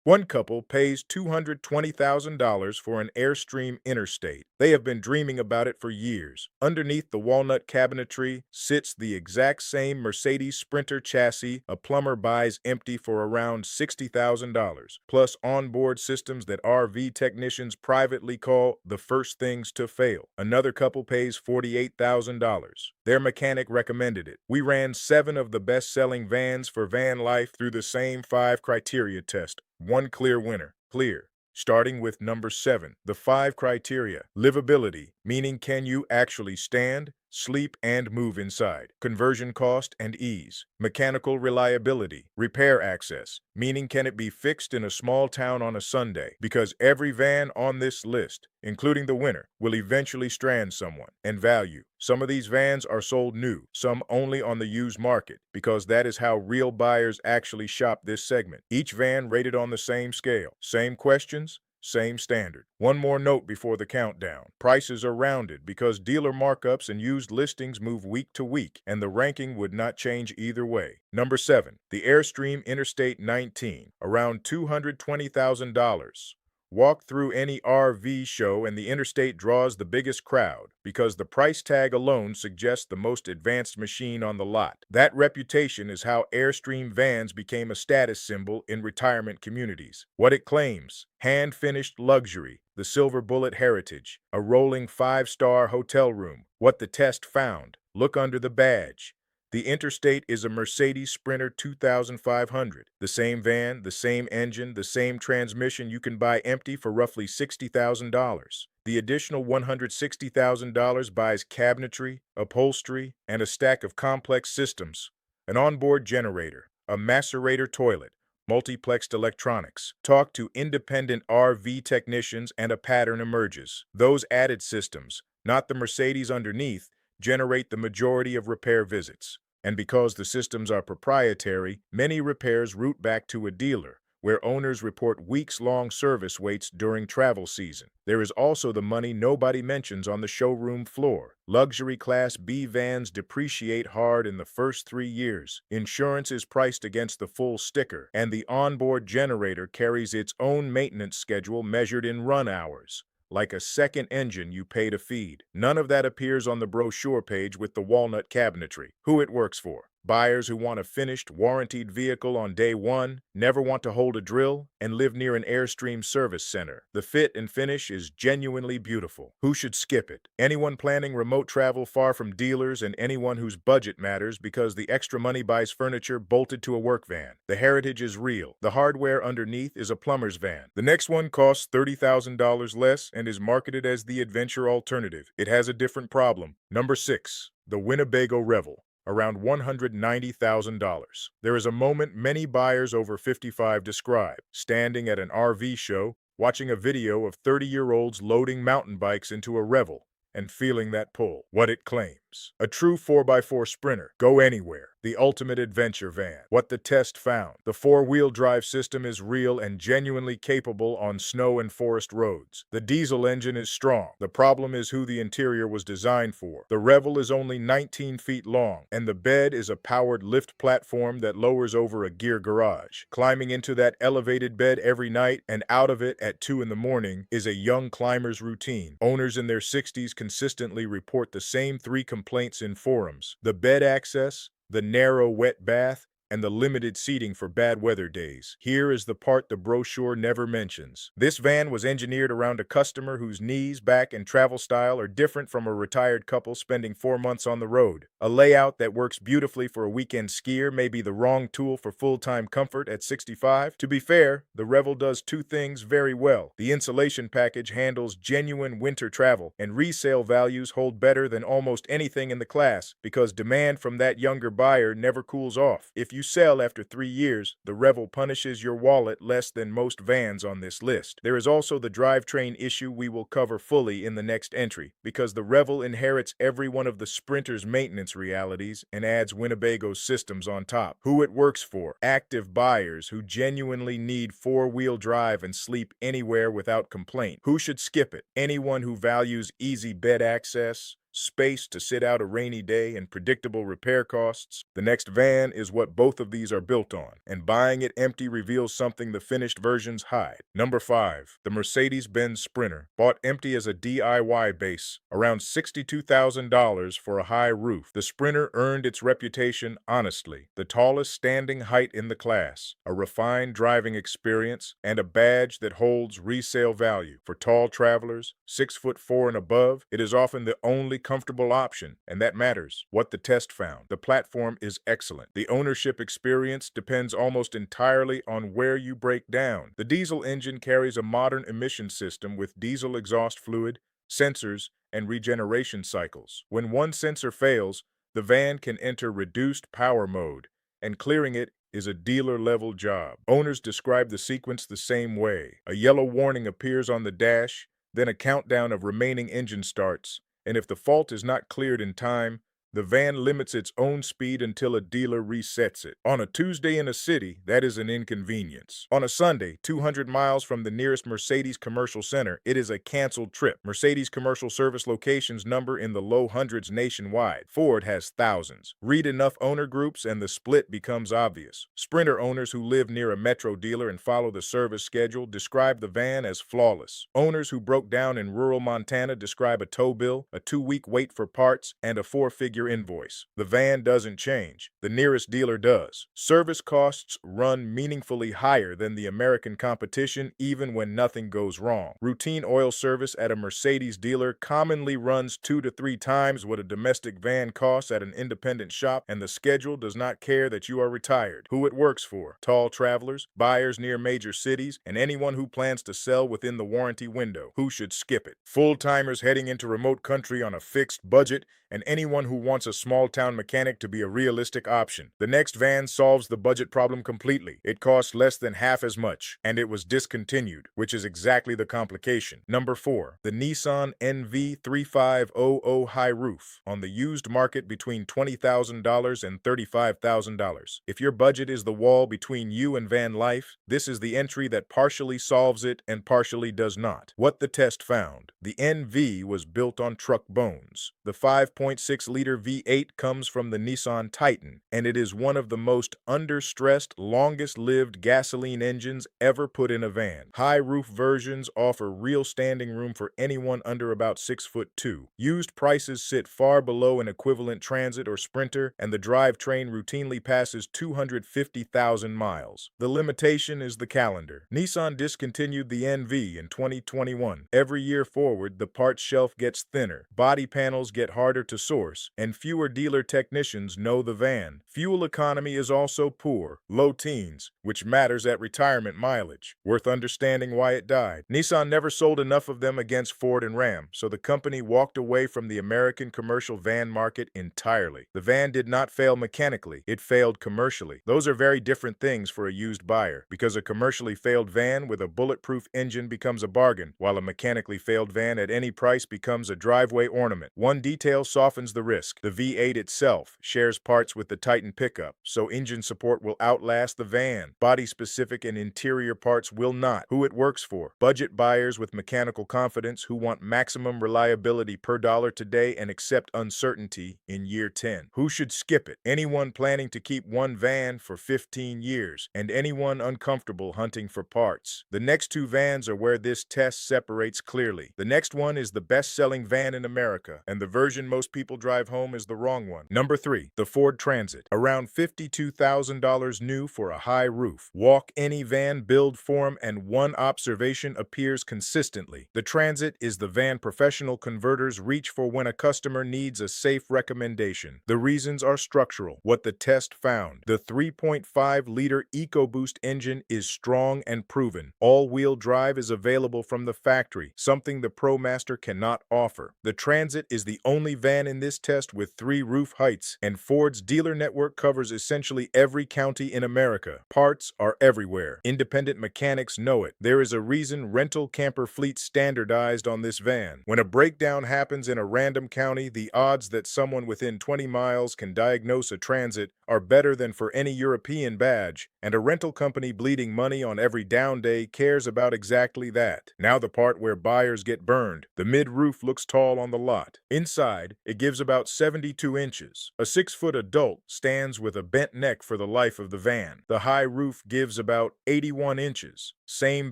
One couple pays $220,000 for an Airstream Interstate. They have been dreaming about it for years. Underneath the walnut cabinetry sits the exact same Mercedes Sprinter chassis a plumber buys empty for around $60,000, plus onboard systems that RV technicians privately call the first things to fail. Another couple pays $48,000. Their mechanic recommended it. We ran 7 of the best-selling vans for van life through the same 5 criteria test. One clear winner. Clear. Starting with number 7, the 5 criteria. Livability, meaning can you actually stand, sleep, and move inside. Conversion cost and ease. Mechanical reliability. Repair access, meaning can it be fixed in a small town on a Sunday? Because every van on this list, including the winner, will eventually strand someone. And value. Some of these vans are sold new, some only on the used market, because that is how real buyers actually shop this segment. Each van rated on the same scale. Same questions, same standard. One more note before the countdown. Prices are rounded because dealer markups and used listings move week to week, and the ranking would not change either way. Number 7, the Airstream Interstate 19, around $220,000. Walk through any RV show and the Interstate draws the biggest crowd because the price tag alone suggests the most advanced machine on the lot. That reputation is how Airstream vans became a status symbol in retirement communities. What it claims: hand-finished luxury, the silver bullet heritage, a rolling 5-star hotel room. What the test found: look under the badge. The Interstate is a Mercedes Sprinter 2500. The same van, the same engine, the same transmission you can buy empty for roughly $60,000. The additional $160,000 buys cabinetry, upholstery, and a stack of complex systems. An onboard generator, a macerator toilet, multiplexed electronics. Talk to independent RV technicians and a pattern emerges. Those added systems, not the Mercedes underneath, generate the majority of repair visits. And because the systems are proprietary, many repairs route back to a dealer, where owners report weeks-long service waits during travel season. There is also the money nobody mentions on the showroom floor. Luxury Class B vans depreciate hard in the first 3 years. Insurance is priced against the full sticker, and the onboard generator carries its own maintenance schedule measured in run hours. Like a second engine you pay to feed. None of that appears on the brochure page with the walnut cabinetry. Who it works for: buyers who want a finished, warranted vehicle on day one, never want to hold a drill, and live near an Airstream service center. The fit and finish is genuinely beautiful. Who should skip it? Anyone planning remote travel far from dealers and anyone whose budget matters because the extra money buys furniture bolted to a work van. The heritage is real. The hardware underneath is a plumber's van. The next one costs $30,000 less and is marketed as the adventure alternative. It has a different problem. Number 6, the Winnebago Revel, around $190,000. There is a moment many buyers over 55 describe: standing at an RV show, watching a video of 30-year-olds loading mountain bikes into a Revel, and feeling that pull. What it claims: a true 4x4 Sprinter. Go anywhere. The ultimate adventure van. What the test found: the 4-wheel drive system is real and genuinely capable on snow and forest roads. The diesel engine is strong. The problem is who the interior was designed for. The Revel is only 19 feet long, and the bed is a powered lift platform that lowers over a gear garage. Climbing into that elevated bed every night and out of it at 2 in the morning is a young climber's routine. Owners in their 60s consistently report the same 3 complaints in forums: the bed access, the narrow wet bath, and the limited seating for bad weather days. Here is the part the brochure never mentions. This van was engineered around a customer whose knees, back, and travel style are different from a retired couple spending 4 months on the road. A layout that works beautifully for a weekend skier may be the wrong tool for full-time comfort at 65. To be fair, the Revel does 2 things very well. The insulation package handles genuine winter travel, and resale values hold better than almost anything in the class because demand from that younger buyer never cools off. If you sell after 3 years, the Revel punishes your wallet less than most vans on this list. There is also the drivetrain issue we will cover fully in the next entry, because the Revel inherits every one of the Sprinter's maintenance realities and adds Winnebago's systems on top. Who it works for: active buyers who genuinely need 4-wheel drive and sleep anywhere without complaint. Who should skip it? Anyone who values easy bed access, space to sit out a rainy day, and predictable repair costs. The next van is what both of these are built on, and buying it empty reveals something the finished versions hide. Number 5. The Mercedes-Benz Sprinter. Bought empty as a DIY base, around $62,000 for a high roof. The Sprinter earned its reputation honestly. The tallest standing height in the class, a refined driving experience, and a badge that holds resale value. For tall travelers, 6'4" and above, it is often the only comfortable option, and that matters. What the test found: the platform is excellent. The ownership experience depends almost entirely on where you break down. The diesel engine carries a modern emission system with diesel exhaust fluid, sensors, and regeneration cycles. When one sensor fails, the van can enter reduced power mode, and clearing it is a dealer-level job. Owners describe the sequence the same way. A yellow warning appears on the dash, then a countdown of remaining engine starts, and if the fault is not cleared in time, the van limits its own speed until a dealer resets it. On a Tuesday in a city, that is an inconvenience. On a Sunday, 200 miles from the nearest Mercedes commercial center, it is a canceled trip. Mercedes commercial service locations number in the low hundreds nationwide. Ford has thousands. Read enough owner groups and the split becomes obvious. Sprinter owners who live near a Metro dealer and follow the service schedule describe the van as flawless. Owners who broke down in rural Montana describe a tow bill, a 2-week wait for parts, and a 4-figure invoice. The van doesn't change. The nearest dealer does. Service costs run meaningfully higher than the American competition even when nothing goes wrong. Routine oil service at a Mercedes dealer commonly runs 2 to 3 times what a domestic van costs at an independent shop, and the schedule does not care that you are retired. Who it works for: tall travelers, buyers near major cities, and anyone who plans to sell within the warranty window. Who should skip it? Full-timers heading into remote country on a fixed budget, and anyone who wants a small-town mechanic to be a realistic option. The next van solves the budget problem completely. It costs less than half as much, and it was discontinued, which is exactly the complication. Number 4. The Nissan NV3500 High Roof. On the used market between $20,000 and $35,000. If your budget is the wall between you and van life, this is the entry that partially solves it and partially does not. What the test found: the NV was built on truck bones. The 5.6-liter V8 comes from the Nissan Titan, and it is one of the most under-stressed, longest-lived gasoline engines ever put in a van. High-roof versions offer real standing room for anyone under about 6'2". Used prices sit far below an equivalent Transit or Sprinter, and the drivetrain routinely passes 250,000 miles. The limitation is the calendar. Nissan discontinued the NV in 2021. Every year forward, the parts shelf gets thinner, body panels get harder to source, and fewer dealer technicians know the van. Fuel economy is also poor, low teens, which matters at retirement mileage. Worth understanding why it died. Nissan never sold enough of them against Ford and Ram, so the company walked away from the American commercial van market entirely. The van did not fail mechanically, it failed commercially. Those are very different things for a used buyer, because a commercially failed van with a bulletproof engine becomes a bargain, while a mechanically failed van at any price becomes a driveway ornament. One detail softens the risk. The V8 itself shares parts with the Titan pickup, so engine support will outlast the van. Body-specific and interior parts will not. Who it works for: budget buyers with mechanical confidence who want maximum reliability per dollar today and accept uncertainty in year 10. Who should skip it? Anyone planning to keep one van for 15 years, and anyone uncomfortable hunting for parts. The next 2 vans are where this test separates clearly. The next one is the best-selling van in America, and the version most people drive home is the wrong one. Number 3. The Ford Transit. Around $52,000 new for a high roof. Walk any van build form, and one observation appears consistently: the Transit is the van professional converters reach for when a customer needs a safe recommendation. The reasons are structural. What the test found: the 3.5-liter EcoBoost engine is strong and proven. All-wheel drive is available from the factory, something the ProMaster cannot offer. The Transit is the only van in this test with 3 roof heights, and Ford's dealer network covers essentially every county in America. Parts are everywhere. Independent mechanics know it. There is a reason rental camper fleets standardized on this van. When a breakdown happens in a random county, the odds that someone within 20 miles can diagnose a transit are better than for any European badge, and a rental company bleeding money on every down day cares about exactly that. Now the part where buyers get burned. The mid-roof looks tall on the lot. Inside, it gives about 72 inches. A 6-foot adult stands with a bent neck for the life of the van. The high roof gives about 81 inches. Same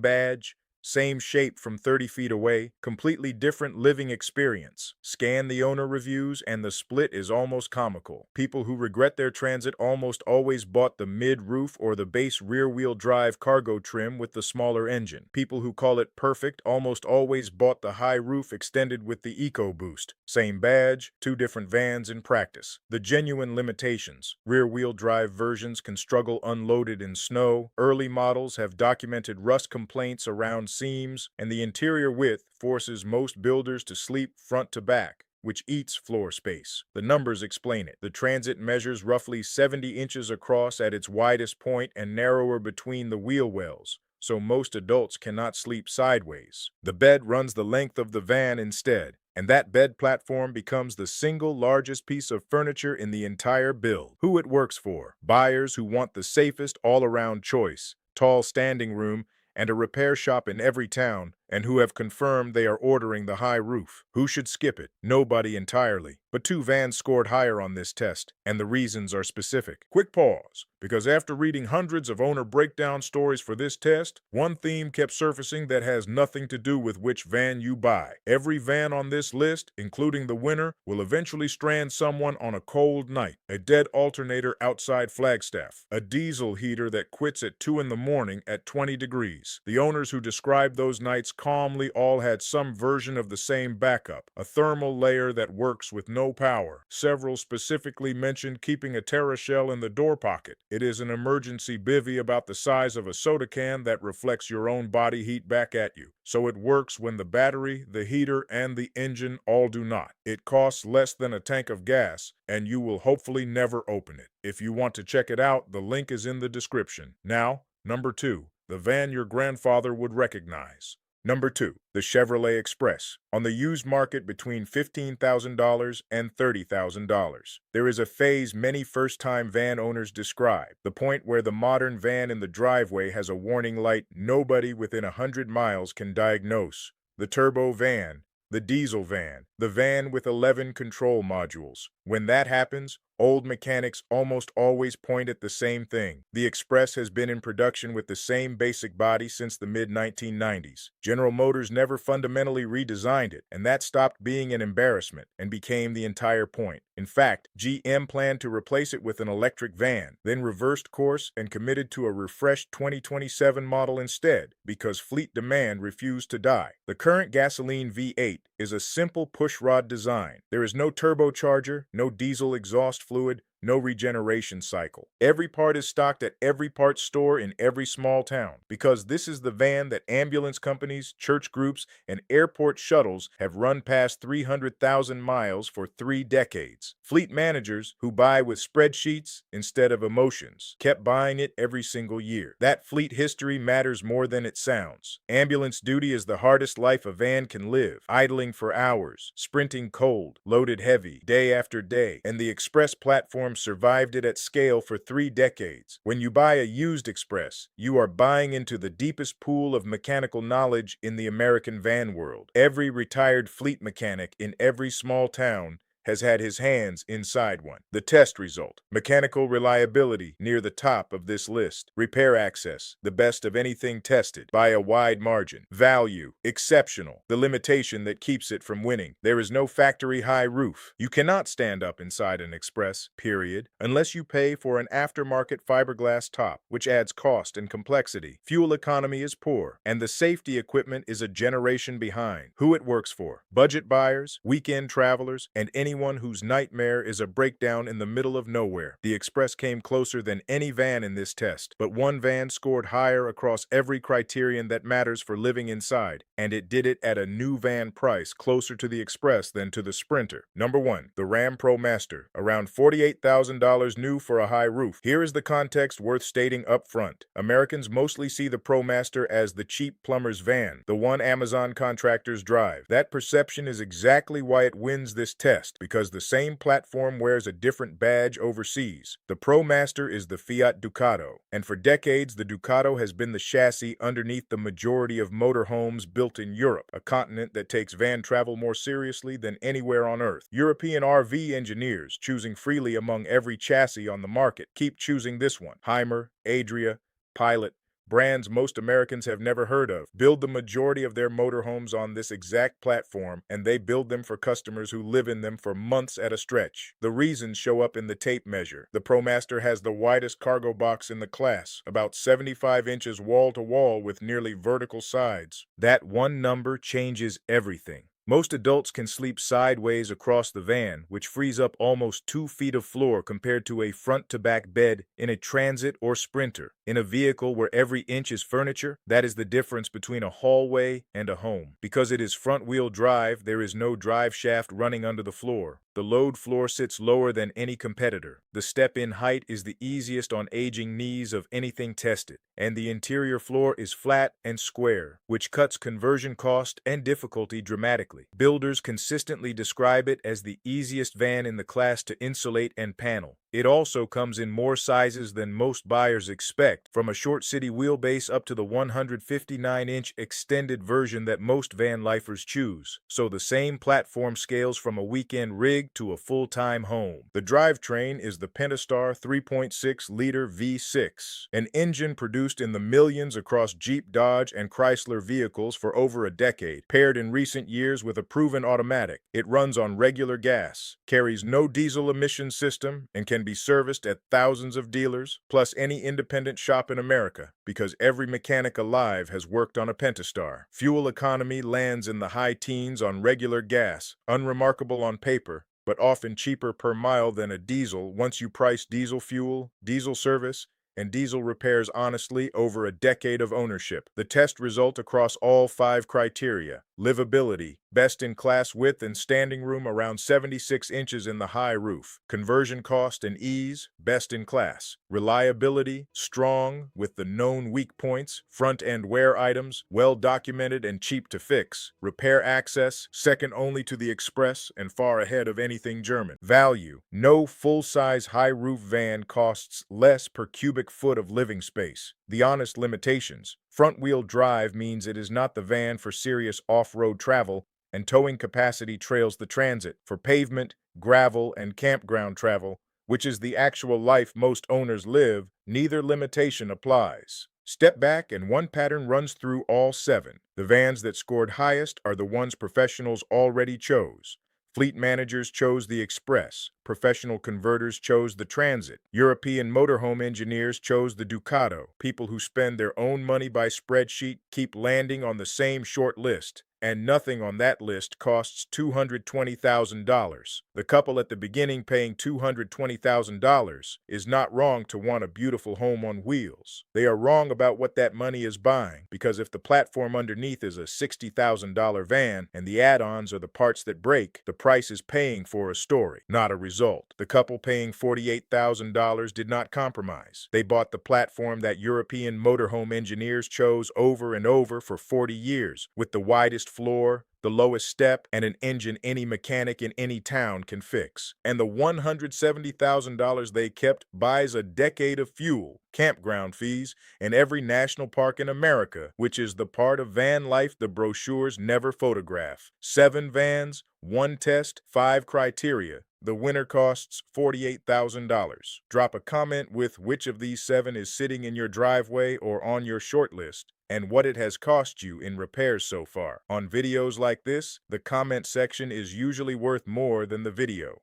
badge, same shape from 30 feet away, completely different living experience. Scan the owner reviews and the split is almost comical. People who regret their transit almost always bought the mid-roof or the base rear-wheel drive cargo trim with the smaller engine. People who call it perfect almost always bought the high roof extended with the EcoBoost. Same badge, 2 different vans in practice. The genuine limitations. Rear-wheel drive versions can struggle unloaded in snow. Early models have documented rust complaints around seams, and the interior width forces most builders to sleep front to back, which eats floor space. The numbers explain it. The Transit measures roughly 70 inches across at its widest point and narrower between the wheel wells, so most adults cannot sleep sideways. The bed runs the length of the van instead, and that bed platform becomes the single largest piece of furniture in the entire build. Who it works for? Buyers who want the safest all-around choice, tall standing room, and a repair shop in every town, and who have confirmed they are ordering the high roof. Who should skip it? Nobody entirely. But 2 vans scored higher on this test, and the reasons are specific. Quick pause, because after reading hundreds of owner breakdown stories for this test, one theme kept surfacing that has nothing to do with which van you buy. Every van on this list, including the winner, will eventually strand someone on a cold night. A dead alternator outside Flagstaff. A diesel heater that quits at 2 in the morning at 20 degrees. The owners who described those nights calmly all had some version of the same backup. A thermal layer that works with no power. Several specifically mentioned keeping a Terra shell in the door pocket. It is an emergency bivvy about the size of a soda can that reflects your own body heat back at you. So it works when the battery, the heater, and the engine all do not. It costs less than a tank of gas, and you will hopefully never open it. If you want to check it out, the link is in the description. Now, number 2, the van your grandfather would recognize. Number 2, the Chevrolet Express. On the used market between $15,000 and $30,000. There is a phase many first-time van owners describe, the point where the modern van in the driveway has a warning light nobody within 100 miles can diagnose. The turbo van, the diesel van, the van with 11 control modules. When that happens, old mechanics almost always point at the same thing. The Express has been in production with the same basic body since the mid-1990s. General Motors never fundamentally redesigned it, and that stopped being an embarrassment and became the entire point. In fact, GM planned to replace it with an electric van, then reversed course and committed to a refreshed 2027 model instead, because fleet demand refused to die. The current gasoline V8 is a simple pushrod design. There is no turbocharger, no diesel exhaust fluid, no regeneration cycle. Every part is stocked at every parts store in every small town, because this is the van that ambulance companies, church groups, and airport shuttles have run past 300,000 miles for 3 decades. Fleet managers, who buy with spreadsheets instead of emotions, kept buying it every single year. That fleet history matters more than it sounds. Ambulance duty is the hardest life a van can live, idling for hours, sprinting cold, loaded heavy, day after day, and the Express platform survived it at scale for 3 decades. When you buy a used Express, you are buying into the deepest pool of mechanical knowledge in the American van world. Every retired fleet mechanic in every small town has had his hands inside one. The test result: mechanical reliability near the top of this list. Repair access, the best of anything tested by a wide margin. Value, exceptional, the limitation that keeps it from winning. There is no factory high roof. You cannot stand up inside an Express, period, unless you pay for an aftermarket fiberglass top, which adds cost and complexity. Fuel economy is poor, and the safety equipment is a generation behind. Who it works for: budget buyers, weekend travelers, and anyone anyone whose nightmare is a breakdown in the middle of nowhere. The Express came closer than any van in this test, but one van scored higher across every criterion that matters for living inside, and it did it at a new van price closer to the Express than to the Sprinter. Number 1. The Ram ProMaster, around $48,000 new for a high roof. Here is the context worth stating up front. Americans mostly see the ProMaster as the cheap plumber's van, the one Amazon contractors drive. That perception is exactly why it wins this test, because the same platform wears a different badge overseas. The ProMaster is the Fiat Ducato, and for decades the Ducato has been the chassis underneath the majority of motorhomes built in Europe, a continent that takes van travel more seriously than anywhere on Earth. European RV engineers, choosing freely among every chassis on the market, keep choosing this one. Heimer, Adria, Pilot, brands most Americans have never heard of, build the majority of their motorhomes on this exact platform, and they build them for customers who live in them for months at a stretch. The reasons show up in the tape measure. The ProMaster has the widest cargo box in the class, about 75 inches wall-to-wall with nearly vertical sides. That one number changes everything. Most adults can sleep sideways across the van, which frees up almost 2 feet of floor compared to a front-to-back bed in a Transit or Sprinter. In a vehicle where every inch is furniture, that is the difference between a hallway and a home. Because it is front-wheel drive, there is no drive shaft running under the floor. The load floor sits lower than any competitor. The step-in height is the easiest on aging knees of anything tested, and the interior floor is flat and square, which cuts conversion cost and difficulty dramatically. Builders consistently describe it as the easiest van in the class to insulate and panel. It also comes in more sizes than most buyers expect, from a short city wheelbase up to the 159-inch extended version that most van lifers choose. So the same platform scales from a weekend rig to a full-time home. The drivetrain is the Pentastar 3.6-liter V6, an engine produced in the millions across Jeep, Dodge, and Chrysler vehicles for over a decade, paired in recent years with a proven automatic. It runs on regular gas, carries no diesel emission system, and can be serviced at thousands of dealers, plus any independent shop in America, because every mechanic alive has worked on a Pentastar. Fuel economy lands in the high teens on regular gas, unremarkable on paper, but often cheaper per mile than a diesel once you price diesel fuel, diesel service, and diesel repairs honestly over a decade of ownership. The test result across all 5 criteria: livability, best-in-class width and standing room around 76 inches in the high roof; conversion cost and ease, best-in-class; reliability, strong, with the known weak points; front-end wear items, well-documented and cheap to fix; repair access, second only to the Express and far ahead of anything German; value, no full-size high-roof van costs less per cubic foot of living space. The honest limitations: front-wheel drive means it is not the van for serious off-road travel, and towing capacity trails the Transit. For pavement, gravel, and campground travel, which is the actual life most owners live, neither limitation applies. Step back and one pattern runs through all 7. The vans that scored highest are the ones professionals already chose. Fleet managers chose the Express, professional converters chose the Transit, European motorhome engineers chose the Ducato. People who spend their own money by spreadsheet keep landing on the same short list, and nothing on that list costs $220,000. The couple at the beginning paying $220,000 is not wrong to want a beautiful home on wheels. They are wrong about what that money is buying, because if the platform underneath is a $60,000 van and the add-ons are the parts that break, the price is paying for a story, not a result. The couple paying $48,000 did not compromise. They bought the platform that European motorhome engineers chose over and over for 40 years, with the widest floor, the lowest step, and an engine any mechanic in any town can fix. And the $170,000 they kept buys a decade of fuel, campground fees, and every national park in America, which is the part of van life the brochures never photograph. 7 vans, 1 test, 5 criteria. The winner costs $48,000. Drop a comment with which of these 7 is sitting in your driveway or on your short list, and what it has cost you in repairs so far. On videos like this, the comment section is usually worth more than the video.